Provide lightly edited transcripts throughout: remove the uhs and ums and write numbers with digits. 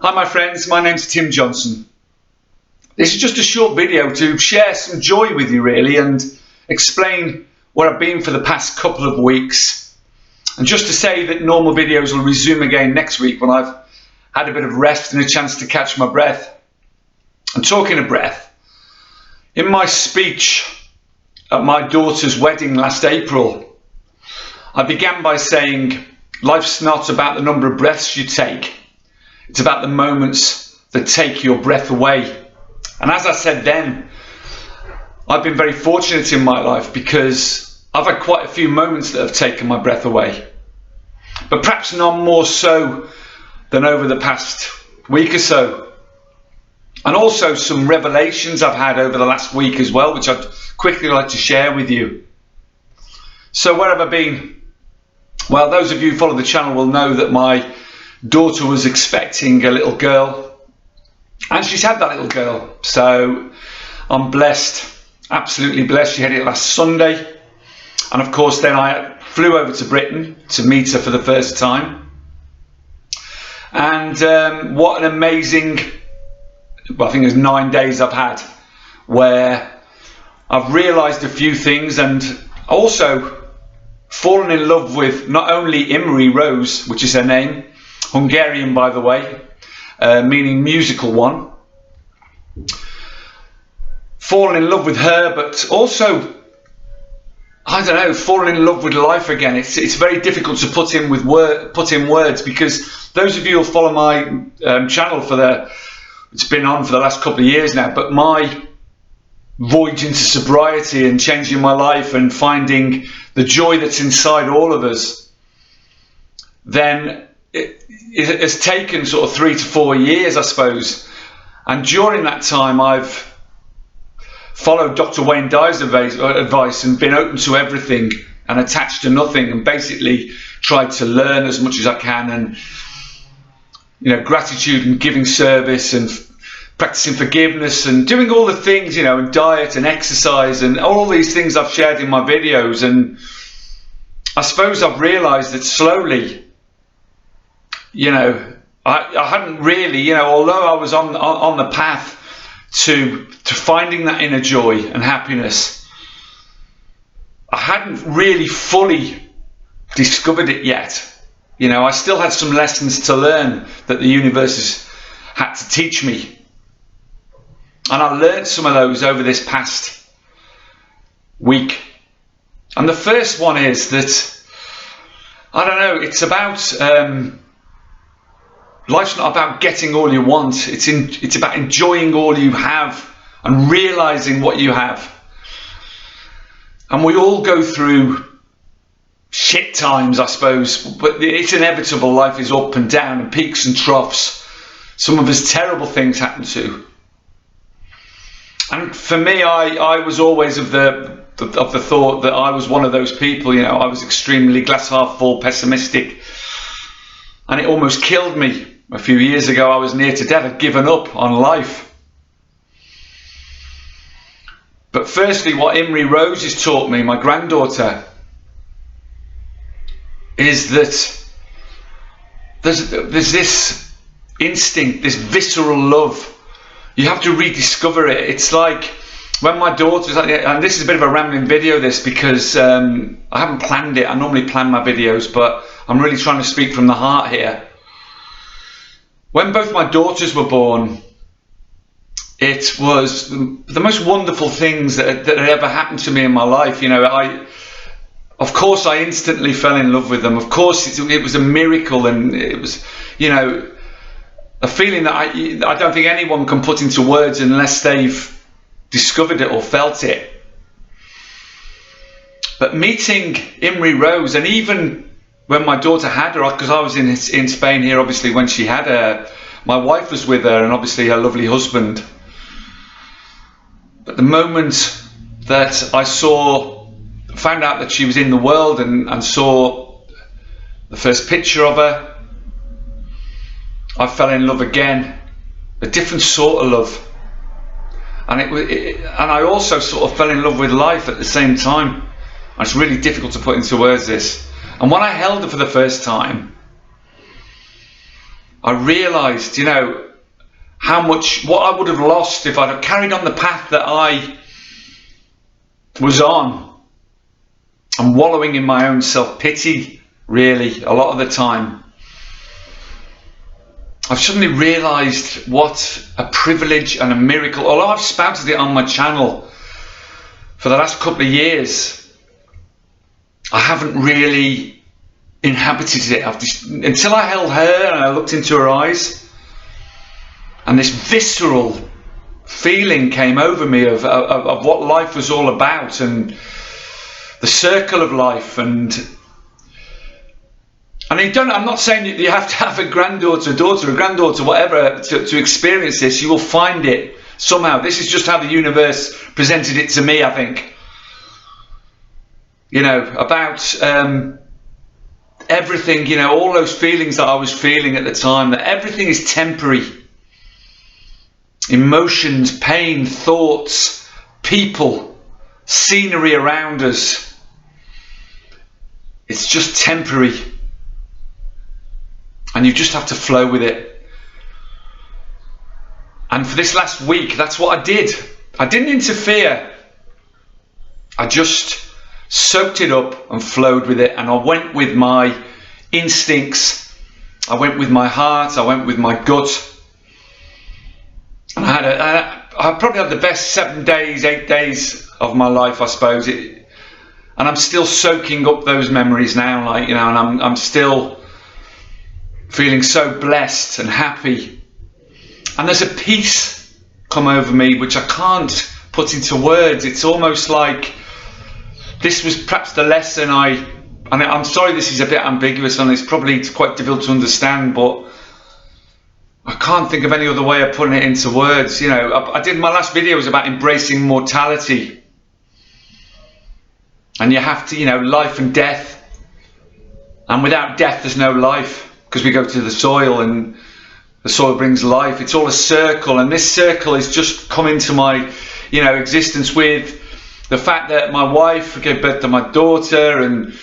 Hi my friends, my name's Tim Johnson. This is just a short video to share some joy with you really and explain where I've been for the past couple of weeks. And just to say that normal videos will resume again next week when I've had a bit of rest and a chance to catch my breath. And talking of breath, in my speech at my daughter's wedding last April, I began by saying, life's not about the number of breaths you take. It's about the moments that take your breath away. And as I said then, I've been very fortunate in my life because I've had quite a few moments that have taken my breath away. But perhaps none more so than over the past week or so. And also some revelations I've had over the last week as well, which I'd quickly like to share with you. So where have I been? Well, those of you who follow the channel will know that my daughter was expecting a little girl, and she's had that little girl, so I'm blessed, absolutely blessed. She had it last Sunday, and of course then I flew over to Britain to meet her for the first time. And what an amazing, well, I think it was 9 days I've had where I've realised a few things and also fallen in love with not only Imre Rose, which is her name, Hungarian by the way, meaning musical one. Fallen in love with her, but also, I don't know, fallen in love with life again. It's very difficult to put in words, because those of you who follow my channel it's been on for the last couple of years now, but my voyage into sobriety and changing my life and finding the joy that's inside all of us, then it has taken sort of 3 to 4 years, I suppose. And during that time I've followed Dr. Wayne Dyer's advice and been open to everything and attached to nothing, and basically tried to learn as much as I can, and gratitude and giving service and practicing forgiveness and doing all the things, and diet and exercise and all these things I've shared in my videos. And I suppose I've realized that slowly, I hadn't really, although I was on the path to finding that inner joy and happiness, I hadn't really fully discovered it yet. I still had some lessons to learn that the universe has had to teach me. And I learned some of those over this past week. And the first one is that, I don't know, it's about, life's not about getting all you want. It's about enjoying all you have and realizing what you have. And we all go through shit times, I suppose, but it's inevitable. Life is up and down and peaks and troughs. Some of us terrible things happen to. And for me, I was always of the thought that I was one of those people. I was extremely glass half full, pessimistic, and it almost killed me. A few years ago I was near to death. I'd given up on life. But firstly, what Imre Rose has taught me, my granddaughter, is that there's this instinct, this visceral love. You have to rediscover it. It's like when my daughter's, and this is a bit of a rambling video because I haven't planned it. I normally plan my videos, but I'm really trying to speak from the heart here. When both my daughters were born, it was the most wonderful things that had ever happened to me in my life. Of course I instantly fell in love with them. Of course it was a miracle, and it was, a feeling that I don't think anyone can put into words unless they've discovered it or felt it. But meeting Imre Rose, and even when my daughter had her, because I was in Spain here, obviously, when she had her, my wife was with her, and obviously her lovely husband. But the moment that I found out that she was in the world and saw the first picture of her, I fell in love again, a different sort of love. And I also sort of fell in love with life at the same time. And it's really difficult to put into words this. And when I held her for the first time, I realised, you know, what I would have lost if I'd have carried on the path that I was on, and wallowing in my own self-pity, really, a lot of the time. I've suddenly realised what a privilege and a miracle, although I've spouted it on my channel for the last couple of years, I haven't really inhabited it. Until I held her and I looked into her eyes, and this visceral feeling came over me of what life was all about, and the circle of life. And I'm not saying that you have to have a granddaughter, daughter, a granddaughter, whatever, to experience this. You will find it somehow. This is just how the universe presented it to me, I think. You know, about everything, you know, all those feelings that I was feeling at the time, that everything is temporary. Emotions, pain, thoughts, people, scenery around us. It's just temporary. And you just have to flow with it. And for this last week, that's what I did. I didn't interfere. I just soaked it up and flowed with it. And I went with my instincts. I went with my heart. I went with my gut. And I probably had the best 7 days, 8 days of my life, I suppose. And I'm still soaking up those memories now, like, you know, and I'm still feeling so blessed and happy. And there's a peace come over me which I can't put into words. It's almost like this was perhaps the lesson and I'm sorry this is a bit ambiguous and it's probably quite difficult to understand, but I can't think of any other way of putting it into words. You know, my last video was about embracing mortality. And you have to, you know, life and death. And without death, there's no life, because we go to the soil and the soil brings life. It's all a circle. And this circle has just come into my, you know, existence with the fact that my wife gave birth to my daughter, and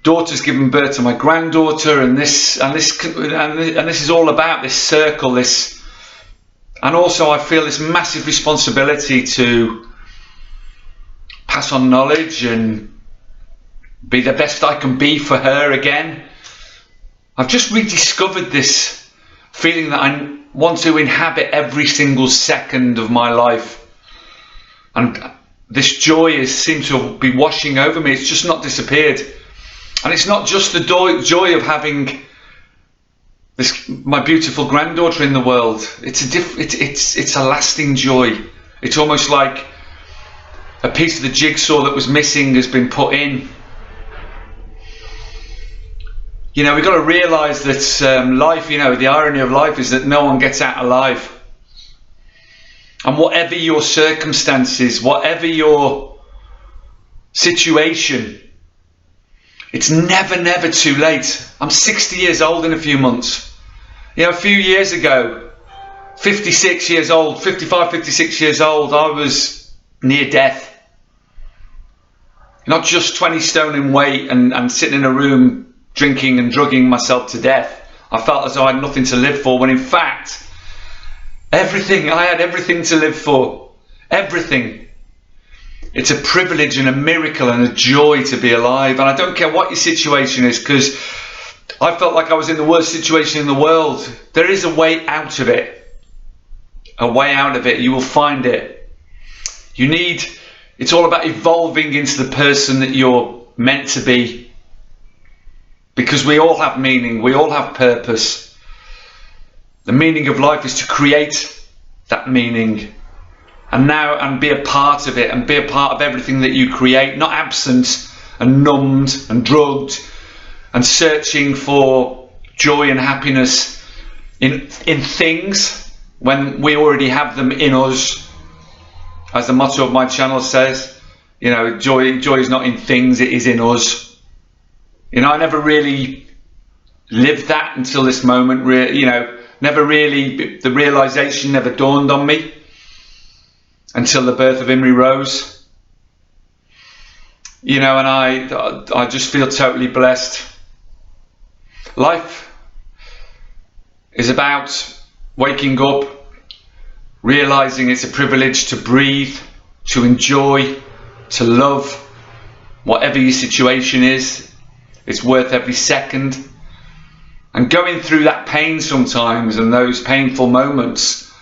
daughter's given birth to my granddaughter, and this is all about this circle, and also I feel this massive responsibility to pass on knowledge and be the best I can be for her again. I've just rediscovered this feeling that I want to inhabit every single second of my life, and this joy seems to be washing over me. It's just not disappeared. And it's not just the joy of having my beautiful granddaughter in the world. It's a lasting joy. It's almost like a piece of the jigsaw that was missing has been put in. You know, we've got to realise that life, you know, the irony of life is that no one gets out alive. And whatever your circumstances, whatever your situation, it's never too late. I'm 60 years old in a few months. You know, a few years ago, 56 years old, 55, 56 years old, I was near death. Not just 20 stone in weight and sitting in a room drinking and drugging myself to death. I felt as though I had nothing to live for, when in fact, I had everything to live for. Everything. It's a privilege and a miracle and a joy to be alive. And I don't care what your situation is, because I felt like I was in the worst situation in the world. There is a way out of it. A way out of it. You will find it. It's all about evolving into the person that you're meant to be. Because we all have meaning. We all have purpose. The meaning of life is to create that meaning. And be a part of it, and be a part of everything that you create, not absent and numbed and drugged and searching for joy and happiness in things when we already have them in us. As the motto of my channel says, you know, joy is not in things, it is in us. You know, I never really lived that until this moment, you know, the realization never dawned on me until the birth of Imri Rose. You know, and I just feel totally blessed. Life is about waking up, realizing it's a privilege to breathe, to enjoy, to love. Whatever your situation is, it's worth every second. And going through that pain sometimes, and those painful moments,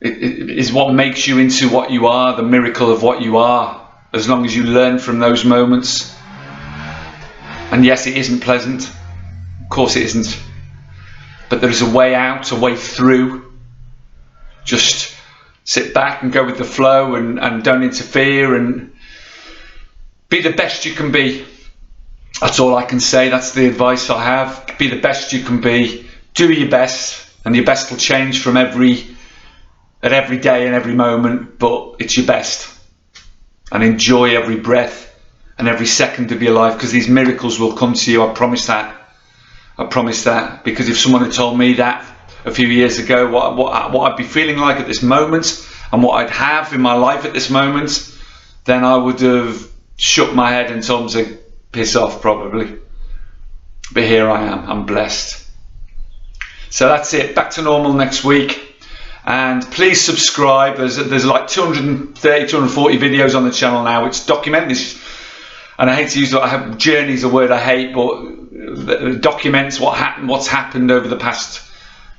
it is what makes you into what you are, the miracle of what you are, as long as you learn from those moments. And yes, it isn't pleasant. Of course it isn't. But there is a way out, a way through. Just sit back and go with the flow, and don't interfere, and be the best you can be. That's all I can say. That's the advice I have. Be the best you can be. Do your best, and your best will change from every day and every moment, but it's your best. And enjoy every breath and every second of your life, because these miracles will come to you. I promise that. I promise that. Because if someone had told me that a few years ago, what I'd be feeling like at this moment and what I'd have in my life at this moment, then I would have shook my head and told them to piss off, probably. But here I am. I'm blessed. So that's it. Back to normal next week. And please subscribe. There's like 230, 240 videos on the channel now which document this. And I hate to use the journey is a word I hate, but it documents what's happened over the past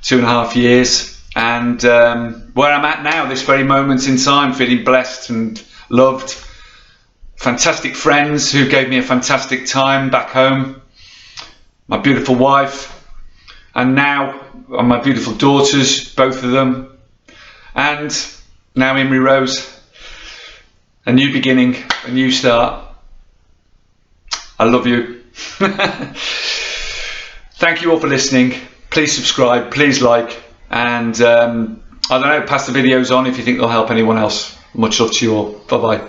2.5 years, and where I'm at now, this very moment in time, feeling blessed and loved. Fantastic friends who gave me a fantastic time back home. My beautiful wife, and now my beautiful daughters, both of them, and now Imri Rose. A new beginning, a new start. I love you. Thank you all for listening. Please subscribe, please like, and I don't know, pass the videos on if you think they'll help anyone else. Much love to you all. Bye bye.